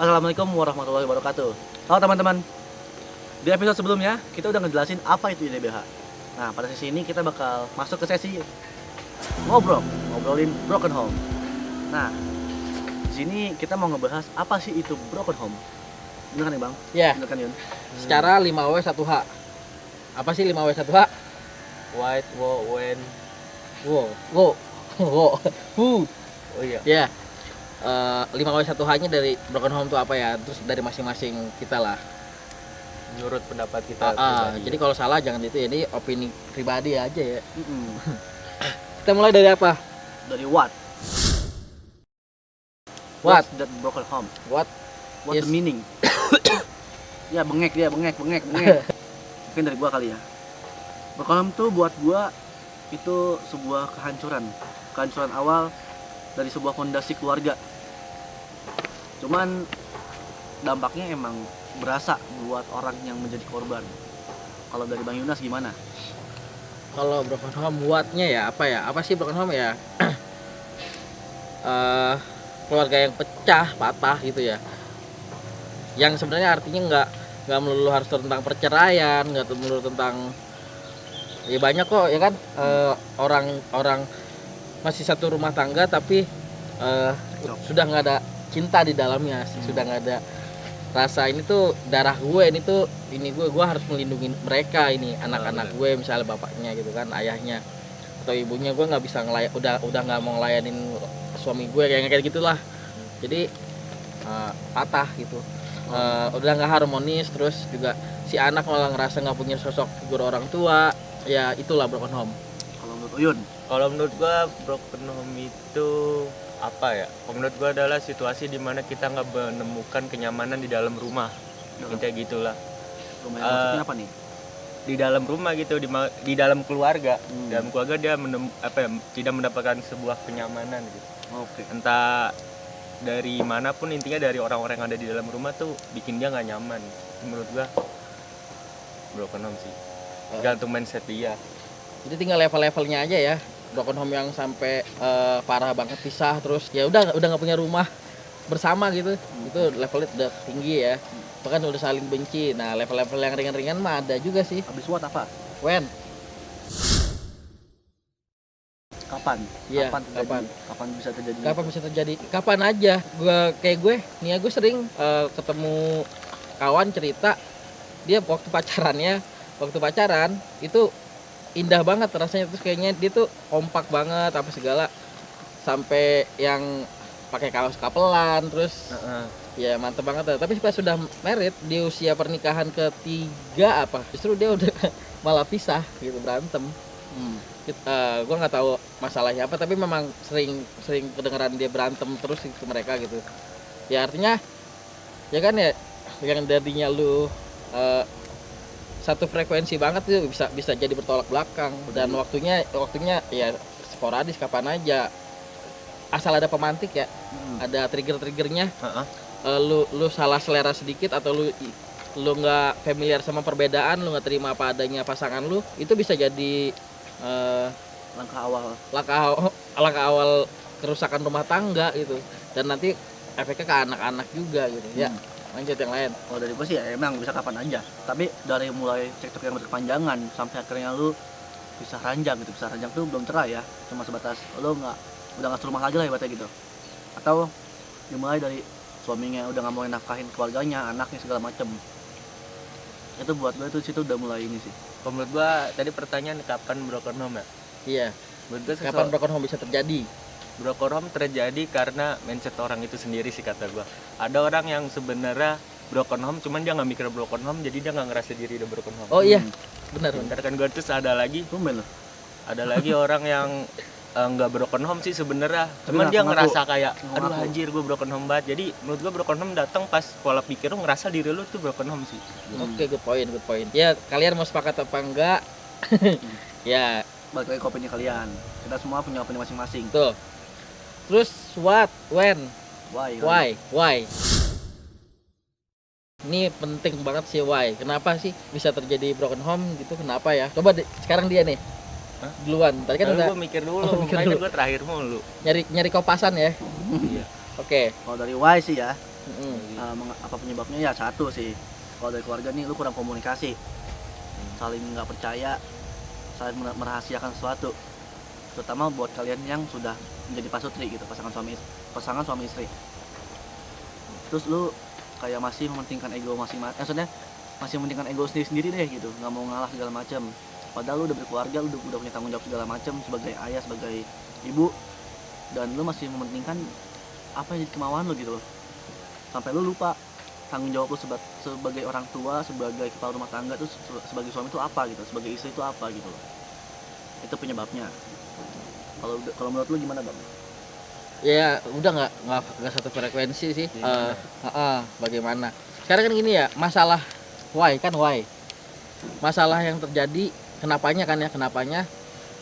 Assalamualaikum warahmatullahi wabarakatuh. Halo teman-teman. Di episode sebelumnya kita udah ngejelasin apa itu IDBH. Nah, pada sesi ini kita bakal masuk ke sesi ngobrolin broken home. Nah, di sini kita mau ngebahas apa sih itu broken home. Bener kan nih Bang? Ya, Bener kan Yun? secara 5W1H. Apa sih 5W1H? White, when, Wo. Hu. oh iya. Ya. 5W1H-nya dari broken home itu apa ya? Terus dari masing-masing kita lah. Menurut pendapat kita pribadi. Jadi kalau salah jangan itu ya, ini opini pribadi aja ya. Mm-mm. Kita mulai dari apa? Dari what? What? What's that broken home? What? What Yes. the meaning? Ya bengek. Mungkin dari gua kali ya. Broken home tuh buat gua itu sebuah kehancuran awal dari sebuah fondasi keluarga. Cuman dampaknya emang berasa buat orang yang menjadi korban. Kalau dari Bang Yunas gimana? Kalau broken home buatnya ya apa ya? Apa sih broken home ya? Keluarga yang pecah, patah gitu ya. Yang sebenarnya artinya nggak melulu harus tentang perceraian, nggak melulu tentang ya banyak kok ya kan orang masih satu rumah tangga tapi sudah nggak ada cinta di dalamnya, sudah nggak ada rasa ini tuh darah gue, ini gue harus melindungi mereka, ini anak-anak gue misalnya bapaknya gitu kan, ayahnya atau ibunya, gue nggak bisa udah nggak mau ngelayanin suami gue kayak gitulah. Jadi patah gitu. Udah nggak harmonis, terus juga si anak malah ngerasa nggak punya sosok figur orang tua, ya itulah broken home. Kalau menurut Uyun? Kalau menurut gua broken home itu apa ya? Kalau menurut gua adalah situasi di mana kita nggak menemukan kenyamanan di dalam rumah. Kayak gitulah. Rumah yang maksudnya apa nih? Di dalam rumah gitu, di dalam keluarga. Hmm. Dalam keluarga dia tidak mendapatkan sebuah kenyamanan gitu. Oke. Entah dari manapun, intinya dari orang-orang yang ada di dalam rumah tuh bikin dia nggak nyaman. Menurut gua broken home sih. Gantung mindset dia. Jadi tinggal level-levelnya aja ya. Broken home yang sampai parah banget pisah, terus ya udah nggak punya rumah bersama gitu. Itu levelnya udah tinggi ya. Bahkan udah saling benci. Nah, level-level yang ringan-ringan mah ada juga sih. Habis what apa? When? Kapan? Iya, Kapan terjadi? kapan? Kapan bisa terjadi? Kapan bisa terjadi? Kapan aja. Gue sering ketemu kawan cerita dia waktu pacaran itu indah banget rasanya, terus kayaknya dia tuh kompak banget apa segala, sampai yang pakai kaos kapelan, terus ya mantep banget. Tapi pas sudah married di usia pernikahan ketiga justru dia udah malah pisah gitu, berantem. Gue nggak tahu masalahnya apa, tapi memang sering kedengeran dia berantem terus itu mereka gitu ya. Artinya ya kan ya, yang tadinya lu satu frekuensi banget tuh bisa jadi bertolak belakang, dan waktunya ya sporadis, kapan aja, asal ada pemantik ya. Ada triggernya. Lu salah selera sedikit, atau lu nggak familiar sama perbedaan, lu nggak terima apa adanya pasangan lu, itu bisa jadi langkah awal kerusakan rumah tangga gitu, dan nanti efeknya ke anak-anak juga gitu. Ya lanjut yang lain. Kalau dari gue sih ya emang bisa kapan aja, tapi dari mulai cekcok yang berkepanjangan sampai akhirnya lu bisa ranjang gitu. Bisa ranjang tuh belum cerai ya, cuma sebatas lu udah nggak serumah lagi lah ibaratnya gitu. Atau dimulai dari suaminya udah nggak mau nafkahin keluarganya, anaknya segala macem. Itu buat gue tuh situ udah mulai ini sih. Kalau menurut gua tadi pertanyaan kapan broken home ya? Iya. Menurut gua Kapan broken home bisa terjadi? broken home terjadi karena mindset orang itu sendiri sih, kata gua. Ada orang yang sebenarnya broken home cuman dia nggak mikir broken home, jadi dia nggak ngerasa diri udah broken home. Oh iya, benar. Bentar kan gua, terus ada lagi Tumben loh. orang yang nggak broken home sih sebenarnya, cuman dia ngerasa kayak aduh anjir gue broken home banget. Jadi menurut gue broken home datang pas pola pikir lu ngerasa diri lu tuh broken home sih. Oke, good point. Ya, kalian mau sepakat apa enggak? Ya, Balik lagi ke opini kalian. Kita semua punya opini masing-masing. tuh. Terus what, when, Why? why? Ini penting banget sih, why. Kenapa sih bisa terjadi broken home gitu? Kenapa ya? Coba sekarang dia nih. Hah? Duluan. Tadi kan udah gue mikir dulu, makanya gue terakhir mulu. nyari kopasan ya. Iya. Oke. Kalau dari why sih ya, Apa penyebabnya ya satu sih, kalau dari keluarga nih lu kurang komunikasi, saling nggak percaya, saling merahasiakan sesuatu, terutama buat kalian yang sudah menjadi pasutri gitu, pasangan suami istri. Terus lu kayak masih mementingkan ego masing-masing, maksudnya masih mementingkan ego sendiri deh gitu, nggak mau ngalah segala macam. Padahal lu udah berkeluarga, lu udah punya tanggung jawab segala macam sebagai ayah, sebagai ibu, dan lu masih mementingkan apa yang jadi kemauan lu gitu loh. Sampai lu lupa tanggung jawab lu sebagai orang tua, sebagai kepala rumah tangga tuh, sebagai suami itu apa gitu, sebagai istri itu apa gitu loh. Itu penyebabnya. Kalau menurut lu gimana, Bang? Ya udah nggak satu frekuensi sih. Bagaimana sekarang kan gini ya, masalah why, masalah yang terjadi kenapanya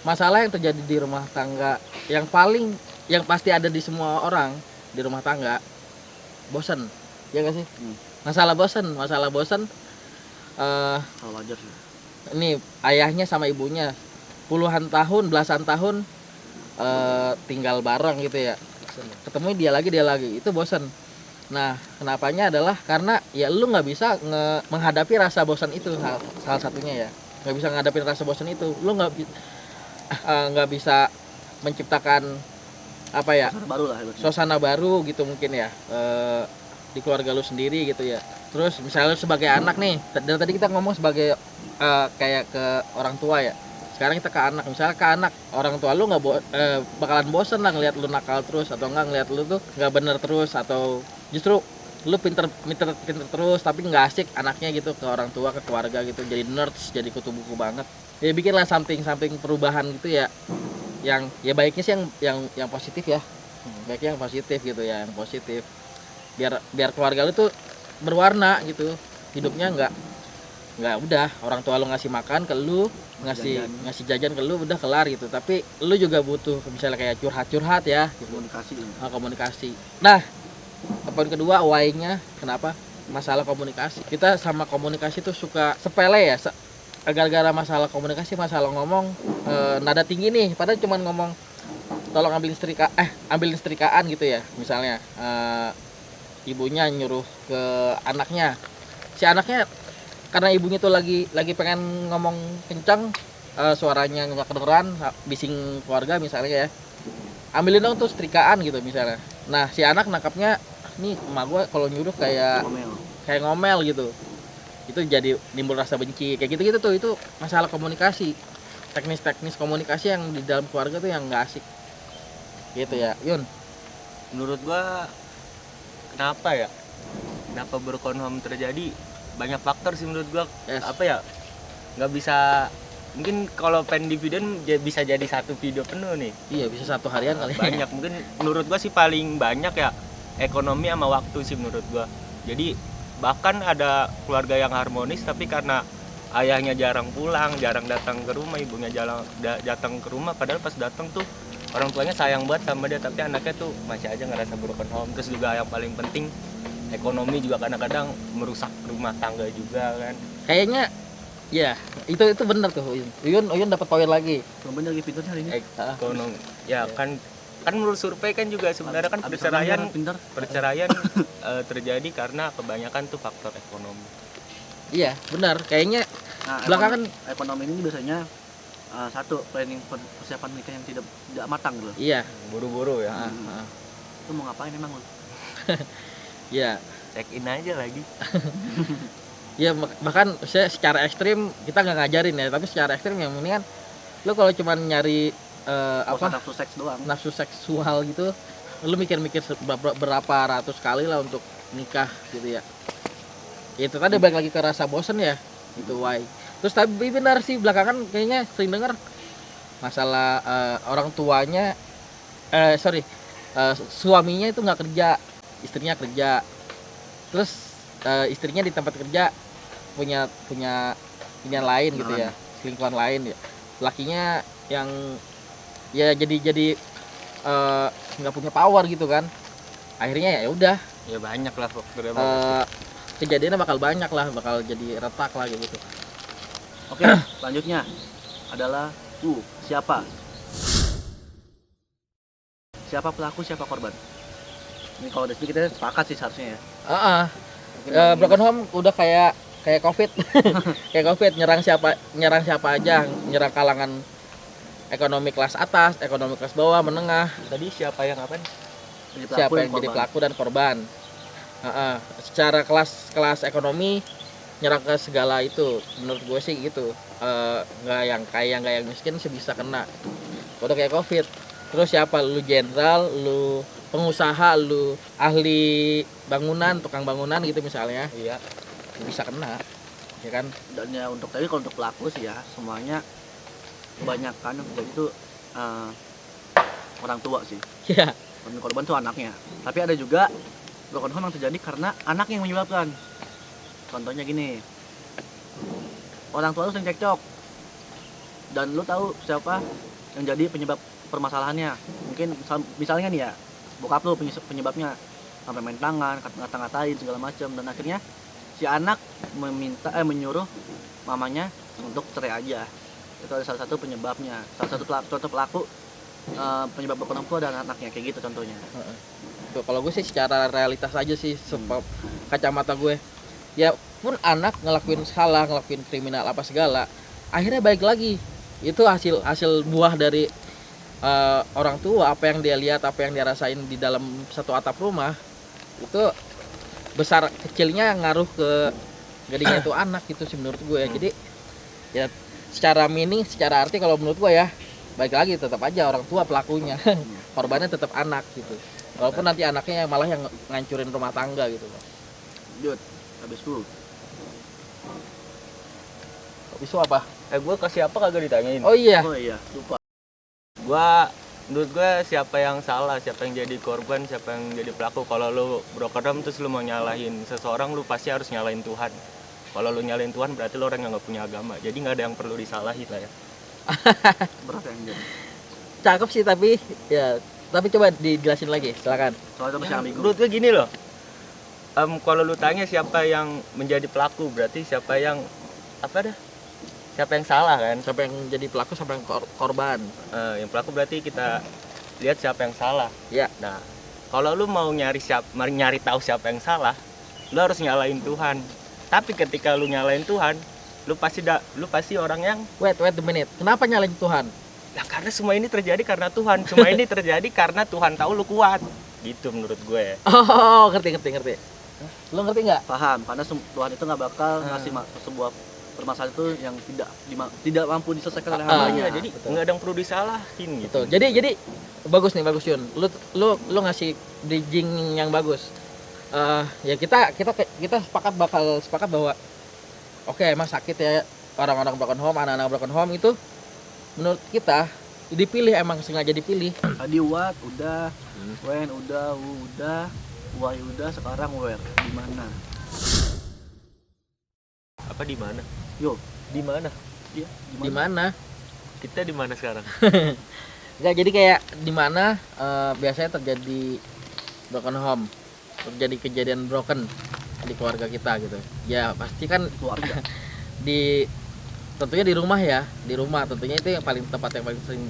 masalah yang terjadi di rumah tangga yang pasti ada di semua orang di rumah tangga, bosan ya gak sih? Masalah bosan Kalau wajar sih. ini ayahnya sama ibunya puluhan tahun, belasan tahun tinggal bareng gitu ya, ketemu dia lagi itu bosan. Nah, kenapanya adalah karena ya lu nggak bisa menghadapi rasa bosan itu, salah satunya ya, nggak bisa menghadapi rasa bosan itu. Lu nggak bisa menciptakan apa ya, suasana baru gitu mungkin ya, di keluarga lu sendiri gitu ya. Terus misalnya sebagai anak nih, dari tadi kita ngomong sebagai kayak ke orang tua ya, sekarang kita ke anak. Misalnya ke anak, orang tua lu bakalan bosen lah ngeliat lu nakal terus, atau enggak ngeliat lu tuh nggak bener terus, atau justru lu pinter terus tapi nggak asik anaknya gitu ke orang tua, ke keluarga gitu, jadi nerds, jadi kutu buku banget. Ya bikinlah samping perubahan gitu ya, yang ya baiknya sih yang positif ya, baiknya yang positif gitu ya, yang positif, biar keluarga lu tuh berwarna gitu hidupnya, nggak udah orang tua lu ngasih makan ke lu, ngasih jajan ke lu, udah kelar gitu. Tapi lu juga butuh misalnya kayak curhat ya gitu. Komunikasi. Nah, poin kedua, why-nya kenapa masalah komunikasi, kita sama komunikasi tuh suka sepele ya, gara-gara masalah komunikasi, masalah ngomong nada tinggi nih, padahal cuman ngomong tolong ambilin setrikaan gitu ya, misalnya ibunya nyuruh ke anaknya, si anaknya karena ibunya tuh lagi pengen ngomong kencang, suaranya nggak kedengeran, bising keluarga misalnya ya, ambilin dong tuh setrikaan gitu misalnya. Nah, si anak nangkapnya, nih emak gue kalau nyuruh kayak ngomel gitu, itu jadi nimbul rasa benci kayak gitu tuh. Itu masalah komunikasi, teknis komunikasi yang di dalam keluarga tuh yang nggak asik gitu ya, Yun. Menurut gua kenapa broken home terjadi, banyak faktor sih menurut gua. Yes. Apa ya, nggak bisa, mungkin kalau pengen dividen bisa jadi satu video penuh nih. Iya, bisa satu harian kali. Banyak, mungkin menurut gua sih paling banyak ya ekonomi sama waktu sih menurut gua. Jadi bahkan ada keluarga yang harmonis tapi karena ayahnya jarang pulang, jarang datang ke rumah, ibunya jarang datang ke rumah, padahal pas datang tuh orang tuanya sayang banget sama dia, tapi anaknya tuh masih aja ngerasa broken home. Terus juga yang paling penting, ekonomi juga kadang-kadang merusak rumah tangga juga kan. Kayaknya ya itu benar tuh, Uyun dapat poin lagi. Bener lagi pinternya hari ini. Ekonomi ya kan menurut survei kan juga sebenarnya kan perceraian terjadi karena kebanyakan tuh faktor ekonomi. Iya benar, kayaknya belakangan ekonomi ini biasanya satu, persiapan nikah yang tidak matang gitu. Iya, buru-buru ya. Lu mau ngapain emang lu? Iya, check in aja lagi. Ya bahkan secara ekstrim kita nggak ngajarin ya, tapi secara ekstrim yang mendingan lu kalau cuma nyari nafsu seks doang, nafsu seksual gitu, lu mikir-mikir berapa ratus kali lah untuk nikah gitu ya. Itu tadi balik lagi ke rasa bosen ya, itu why. Terus tapi benar sih belakangan kayaknya sering dengar masalah orang tuanya suaminya itu nggak kerja, istrinya kerja. Terus istrinya di tempat kerja punya pilihan lain gitu ya, selingkuhan lain ya. Lakinya yang ya jadi nggak punya power gitu kan. Akhirnya ya udah. Ya banyak lah faktornya. Kejadiannya bakal banyak lah, bakal jadi retak lah gitu. Oke, selanjutnya adalah siapa pelaku, siapa korban? Ini kalau dari sini kita sepakat sih seharusnya ya. Heeh. Mungkin yang Broken home udah kayak COVID. Kayak COVID nyerang siapa aja, nyerang kalangan ekonomi kelas atas, ekonomi kelas bawah, menengah, Tadi siapa yang apa? jadi pelaku siapa dan yang jadi korban. pelaku dan korban. Heeh. Secara kelas ekonomi nyerang ke segala itu, menurut gue sih gitu. Nggak yang kaya nggak yang miskin sih bisa kena. Udah kayak COVID. Terus siapa? Lu jenderal, lu pengusaha, lu ahli bangunan, tukang bangunan gitu misalnya, Iya. bisa kena, ya kan? Dan ya untuk tadi kalau untuk pelaku sih ya semuanya kebanyakan yang terjadi itu orang tua sih. Ya, Dan korban tuh anaknya. Tapi ada juga broken home yang terjadi karena anak yang menyebabkan. Contohnya gini, orang tua lu sering cekcok dan lu tahu siapa yang jadi penyebab permasalahannya. Mungkin misalnya nih ya, bokap lu penyebabnya, sampai main tangan, ngata-ngatain segala macam, dan akhirnya si anak menyuruh mamanya untuk cerai aja. Itu ada salah satu penyebabnya, salah satu contoh pelaku penyebab broken home itu ada anaknya, kayak gitu contohnya. tuh kalau gue sih secara realitas aja sih, kacamata gue. Ya pun anak ngelakuin salah, ngelakuin kriminal apa segala, akhirnya balik lagi. Itu hasil buah dari orang tua, apa yang dia lihat, apa yang dia rasain di dalam satu atap rumah. Itu besar kecilnya ngaruh ke jadinya itu anak gitu sih menurut gue. Jadi ya secara meaning, secara arti kalau menurut gue ya, balik lagi tetap aja orang tua pelakunya. Korbannya tetap anak gitu. Walaupun nanti anaknya malah yang ngancurin rumah tangga gitu. Lanjut, habis lu. Habis itu apa? Gue kasih apa kagak ditanyain? Oh iya, Oh iya, lupa. Menurut gue siapa yang salah, siapa yang jadi korban, siapa yang jadi pelaku. Kalau lu broken home terus lu mau nyalahin seseorang, lu pasti harus nyalahin Tuhan. Kalau lu nyalahin Tuhan berarti lu orang yang nggak punya agama. Jadi nggak ada yang perlu disalahin lah ya. Berat yang jadi. cakep sih tapi ya, tapi coba dijelasin lagi, silakan. Soalnya itu masih ambigu. Menurut gue gini loh. Kalau lu tanya siapa yang menjadi pelaku, berarti siapa yang apa dah? Siapa yang salah kan? Siapa yang jadi pelaku, siapa yang korban. Yang pelaku berarti kita lihat siapa yang salah. Ya. Nah, kalau lu mau nyari tahu siapa yang salah, lu harus nyalain Tuhan. Tapi ketika lu nyalain Tuhan, lu pasti orang yang Wait a minute. Kenapa nyalain Tuhan? ya karena semua ini terjadi karena Tuhan. Semua ini terjadi karena Tuhan tahu lu kuat. Gitu menurut gue. Oh, ngerti. Lo ngerti nggak? Paham, karena Tuhan itu nggak bakal ngasih sebuah permasalahan itu yang tidak mampu diselesaikan oleh hambanya. Iya, jadi betul. nggak ada yang perlu disalahin gitu. Betul. Jadi bagus Yun. Lu ngasih bridging yang bagus. Ya kita sepakat bahwa oke, emang sakit ya orang-orang broken home, anak-anak broken home itu menurut kita dipilih, emang sengaja dipilih. Tadi what udah, when udah, udah, why udah, sekarang where, di mana? Apa di mana? Yo, Di mana? dia Di mana? Kita di mana sekarang? Enggak, jadi kayak di mana biasanya terjadi broken home, terjadi kejadian broken di keluarga kita gitu. Ya pasti kan Keluarga. tentunya di rumah ya, di rumah tentunya itu yang paling tepat, yang paling sering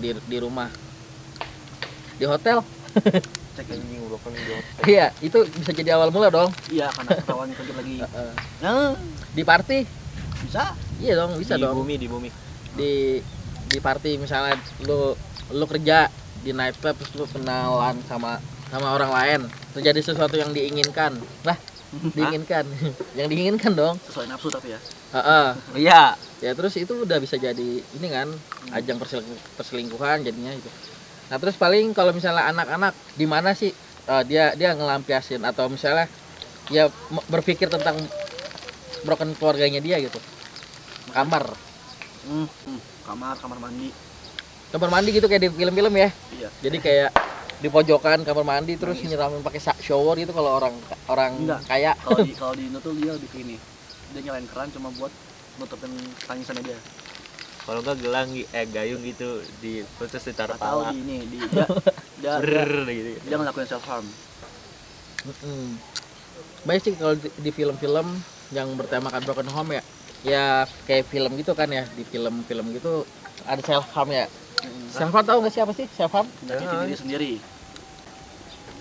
di rumah. Di hotel. Cek ini. Anjing broken di hotel. Iya, itu bisa jadi awal mula dong. Iya, karena ketahuan kerja lagi. Heeh. Nah, Di party, bisa. iya dong, bisa Di dong. bumi. Di party misalnya lu kerja di night club terus lu kenalan sama orang lain, terjadi sesuatu yang diinginkan. Lah, diinginkan. Yang diinginkan dong. Sesuai nafsu tapi ya. Heeh. Iya. Ya terus itu udah bisa jadi ini kan ajang perselingkuhan jadinya itu. Nah terus paling kalau misalnya anak-anak di mana sih dia ngelampiasin atau misalnya ya berpikir tentang broken keluarganya dia gitu. Kamar Kamar mandi gitu kayak di film-film ya. iya. Jadi kayak di pojokan kamar mandi terus nyiramin pakai shower gitu kalau orang Enggak. kaya. Kalau di Indo tuh dia lebih ke ini, dia nyalain keran cuma buat nutupin tangisannya dia. Kalau enggak gayung gitu terus ditaruh Nggak tahu pala. di ini dia Brrrr gitu. dia ngelakuin self harm. Banyak sih kalau di film-film yang bertemakan broken home ya. Ya kayak film gitu kan ya, di film-film gitu ada self harm ya. Self harm tahu nggak siapa sih self harm? Menyakiti diri sendiri.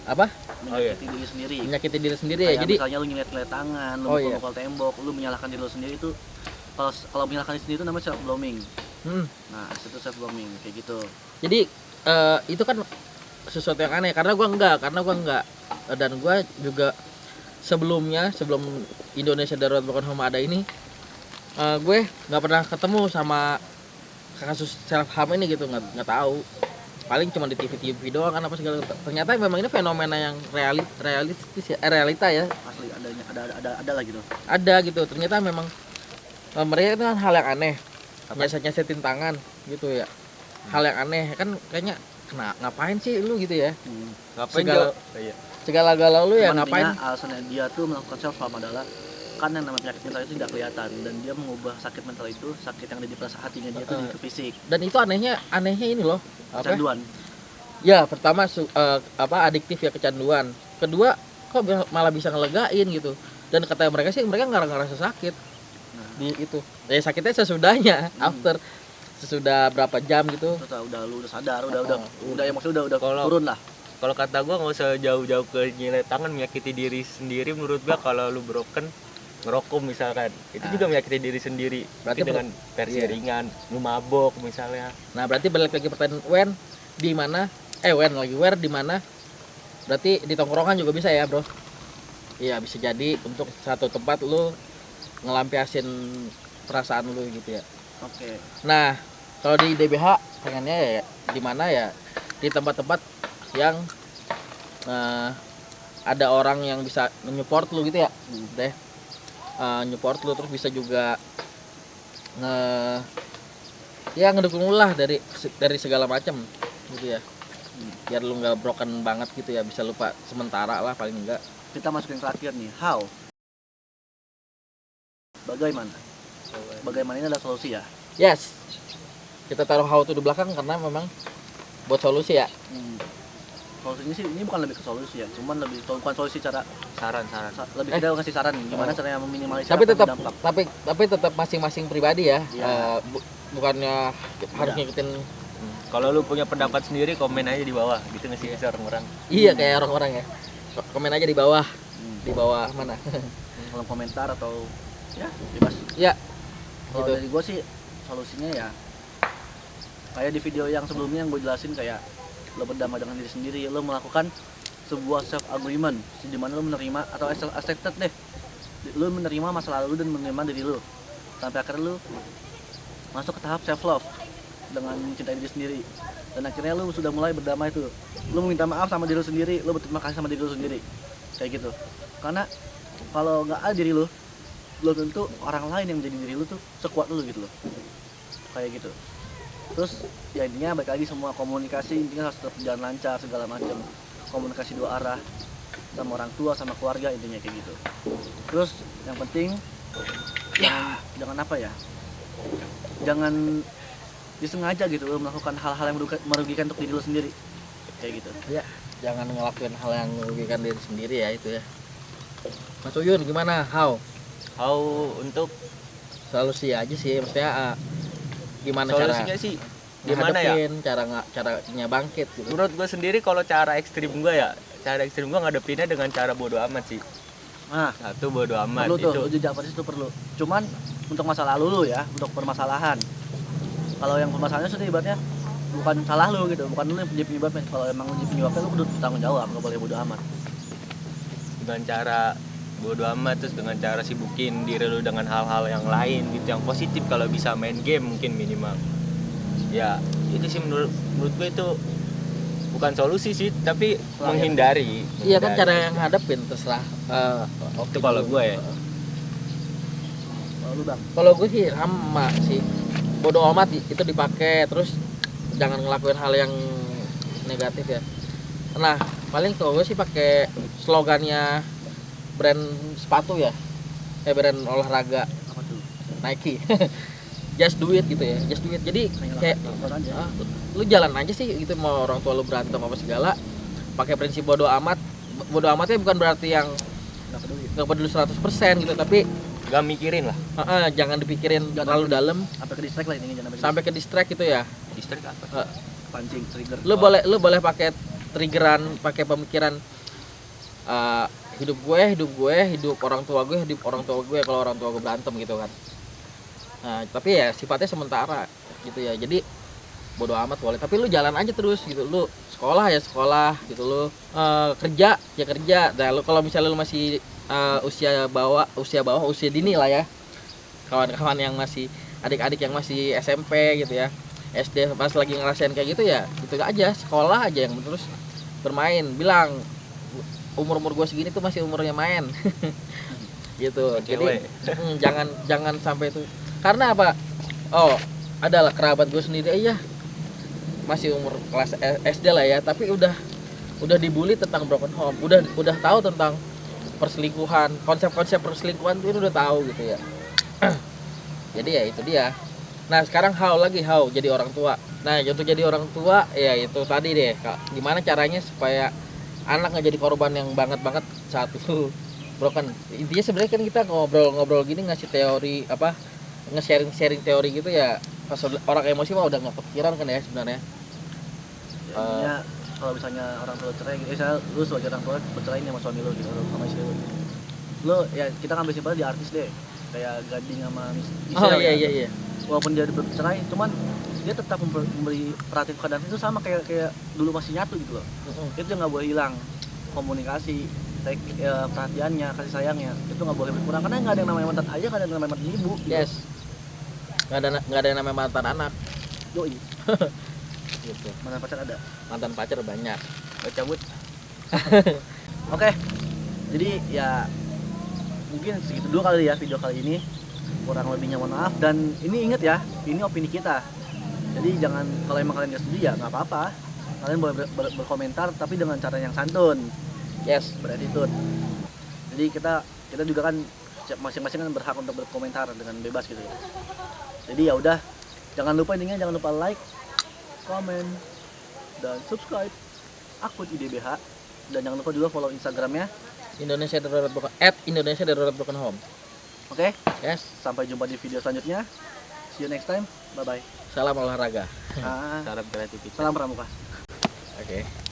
apa menyakiti diri sendiri. menyakiti diri sendiri ya. Kayak Jadi misalnya lu nyilet-nyilet tangan, lu Oh, iya. mukul tembok, lu menyalahkan diri lu sendiri itu kalau menyalahkan diri sendiri itu namanya self blaming. hmm, Nah, itu self blaming kayak gitu. jadi itu kan sesuatu yang aneh karena gua enggak dan gua juga sebelum Indonesia Darurat Broken Home ada ini gue nggak pernah ketemu sama kasus self harm ini gitu, nggak tahu, paling cuma di TV doang kan apa segala. Ternyata memang ini fenomena yang realistis ya, realita ya, Asli ada lah gitu. ada gitu. Ternyata memang mereka itu kan hal yang aneh, nyesetin tangan gitu ya, hal yang aneh kan kayaknya ngapain sih lu gitu ya, Ngapain Segala- Jo? Iya. segala galau lu ya Cuman ngapain. intinya alasannya dia tuh melakukan self harm adalah kan yang namanya penyakit mental itu tidak kelihatan, dan dia mengubah sakit mental itu, sakit yang ada di perasaan hatinya dia itu jadi ke fisik. Dan itu anehnya ini loh apa Kecanduan. ya, pertama adiktif ya, kecanduan. Kedua kok malah bisa ngelegain gitu, dan kata mereka sih mereka nggak ngerasa sakit Nah, di itu ya, sakitnya sesudahnya after sesudah berapa jam gitu. terus lu udah sadar, udah maksudnya udah Kalau- turun lah. Kalau kata gua nggak usah jauh-jauh ke nyilet tangan, menyakiti diri sendiri menurut gua kalau lu broken ngerokok misalkan itu juga menyakiti diri sendiri, Berarti tapi dengan versi iya. ringan, lu mabok misalnya. Nah berarti balik lagi pertanyaan di mana where di mana, berarti di tongkrongan juga bisa ya bro. Iya bisa jadi untuk satu tempat lu ngelampiasin perasaan lu gitu ya. Oke. Nah, kalau di DBH pengennya ya di mana ya? Di tempat-tempat yang ada orang yang bisa menyupport lu gitu ya. Deh. Nyupport lu, terus bisa juga ya ngedukung lu lah dari segala macam gitu ya. Biar lu nggak broken banget gitu ya, bisa lupa sementara lah paling enggak. Kita masuk yang terakhir nih, how? Bagaimana ini adalah solusi ya? Yes. Kita taruh how to di belakang karena memang buat solusi ya. Solusinya sih ini bukan lebih ke solusi ya, cuman bukan solusi cara Saran. lebih kita ngasih saran nih, gimana caranya meminimalisir Tapi tetap dampak. tapi tetap masing-masing pribadi ya. Iya. Bukannya harus Iya. ngikutin. Kalau lu punya pendapat sendiri komen aja di bawah, gitu nggak sih bisa orang-orang. Iya kayak orang-orang ya. Komen aja di bawah. Hmm. Di bawah mana? Kolom komentar atau ya bebas. Ya. Kalau Gitu. dari gue sih solusinya ya kayak di video yang sebelumnya yang gue jelasin, kayak lo berdamai dengan diri sendiri, lo melakukan sebuah self agreement di mana lo menerima atau accepted deh, lo menerima masa lalu dan menerima diri lo sampai akhirnya lo masuk ke tahap self love dengan mencintai diri sendiri, dan akhirnya lo sudah mulai berdamai tuh, lo meminta maaf sama diri lo sendiri, lo berterima kasih sama diri lo sendiri kayak gitu. Karena kalau nggak ada diri lo, belum tentu orang lain yang menjadi diri lo tuh sekuat lo gitu loh, kayak gitu. Terus ya intinya balik lagi, semua komunikasi intinya harus tetap berjalan lancar segala macam, komunikasi dua arah sama orang tua sama keluarga, intinya kayak gitu. Terus yang penting jangan apa ya, jangan disengaja gitu lo melakukan hal-hal yang merugikan untuk diri lo sendiri kayak gitu. Ya, jangan ngelakuin hal yang merugikan diri sendiri ya itu ya. Mas Uyun gimana? How Untuk solusi aja sih, maksudnya gimana solusinya sih gimana ya? ngadepin, caranya bangkit gitu. Menurut gue sendiri kalau cara ekstrim gue ngadepinnya dengan cara bodo amat sih. Nah, Satu bodo amat perlu tuh, itu. lo jujur apa sih itu perlu. Cuman untuk masa lalu lu ya, untuk permasalahan. Kalau yang permasalahannya sudah ibaratnya bukan salah lu gitu, bukan lu yang jadi penyebabnya. Kalau emang lu jadi penyebabnya, lu kudu bertanggung jawab, nggak boleh bodo amat. Dengan cara bodo amat, terus dengan cara sibukin diri lu dengan hal-hal yang lain gitu, yang positif. Kalau bisa main game mungkin minimal. Ya itu sih menurut gue itu bukan solusi sih, tapi menghindari. Iya kan cara yang hadapin terserah. Itu kalau gue ya. Kalau lu bang, Kalau gue sih sama sih. Bodo amat itu dipakai, terus jangan ngelakuin hal yang negatif ya. Nah, paling kalau gue sih pakai slogannya brand sepatu ya. Brand olahraga apa tuh? Nike. Just do it gitu ya. Just do it. Jadi kayak Lakukan aja. lu jalan aja sih gitu, mau orang tua lu berantem apa segala, pakai prinsip bodo amat. Bodo amatnya bukan berarti yang Nggak peduli. nggak peduli 100% gitu, tapi Gak mikirin lah. jangan dipikirin Jangan terlalu dalam Sampai ke distract lah, ini jangan sampai ke distract gitu ya. Distrik apa? Eh, pancing trigger. lu boleh pakai triggeran, pakai pemikiran hidup orang tua gue kalau orang tua gue berantem gitu kan. Nah, tapi ya sifatnya sementara gitu ya. Jadi bodo amat boleh, tapi lu jalan aja terus gitu. Lu sekolah ya sekolah gitu, lu kerja ya kerja. Dan lu kalau misalnya lu masih usia bawah usia dini lah ya, kawan-kawan yang masih adik-adik yang masih SMP gitu ya, SD pas lagi ngerasain kayak gitu ya gitu aja, sekolah aja yang terus bermain. Bilang umur gue segini tuh masih umurnya main gitu. Jadi jangan sampai itu. Karena apa? Oh, adalah kerabat gue sendiri aja masih umur kelas SD lah ya, tapi udah dibully tentang broken home, udah tahu tentang perselingkuhan, konsep-konsep perselingkuhan itu udah tahu gitu ya. Jadi ya itu dia. Nah sekarang how jadi orang tua. Nah untuk jadi orang tua ya itu tadi deh, gimana caranya supaya anak nggak jadi korban yang banget saat itu broken. Intinya sebenarnya kan kita ngobrol gini, ngasih teori apa, nge-sharing teori gitu ya. Pas orang emosi mah udah nggak kepikiran kan ya sebenarnya. Ya, kalau misalnya orang tua cerai gitu, misalnya lu sebagai orang tua bercerai nih sama suami lu gitu, sama istri lu ya kita ngambil simpelnya di artis deh, kayak Gading sama Michelle. Iya. Walaupun dia bercerai, cuman dia tetap memberi perhatian keadaan itu sama kayak dulu masih nyatu gitu loh. Itu nggak boleh hilang, komunikasi, perhatiannya, kasih sayangnya itu nggak boleh berkurang, karena nggak ada yang namanya mantan ayah, nggak ada yang namanya mantan ibu gitu. Yes, nggak ada yang namanya mantan anak. Yoi. Gitu. Mantan pacar banyak. cabut. Oke, jadi ya mungkin segitu dulu kali ya video kali ini, kurang lebihnya mohon maaf. Dan ini inget ya, ini opini kita, jadi jangan, kalau emang kalian gak setuju ya nggak apa-apa, kalian boleh berkomentar tapi dengan cara yang santun. Yes, Berattitude. Jadi kita juga kan masing-masing kan berhak untuk berkomentar dengan bebas gitu ya. Jadi ya udah, jangan lupa like, komen, dan subscribe akun IDBH, dan jangan lupa juga follow Instagramnya @Indonesia_Broken Home. Oke? Yes, Sampai jumpa di video selanjutnya. See you next time. Bye bye. salam olahraga. Salam kreativitas. Salam pramuka. Oke.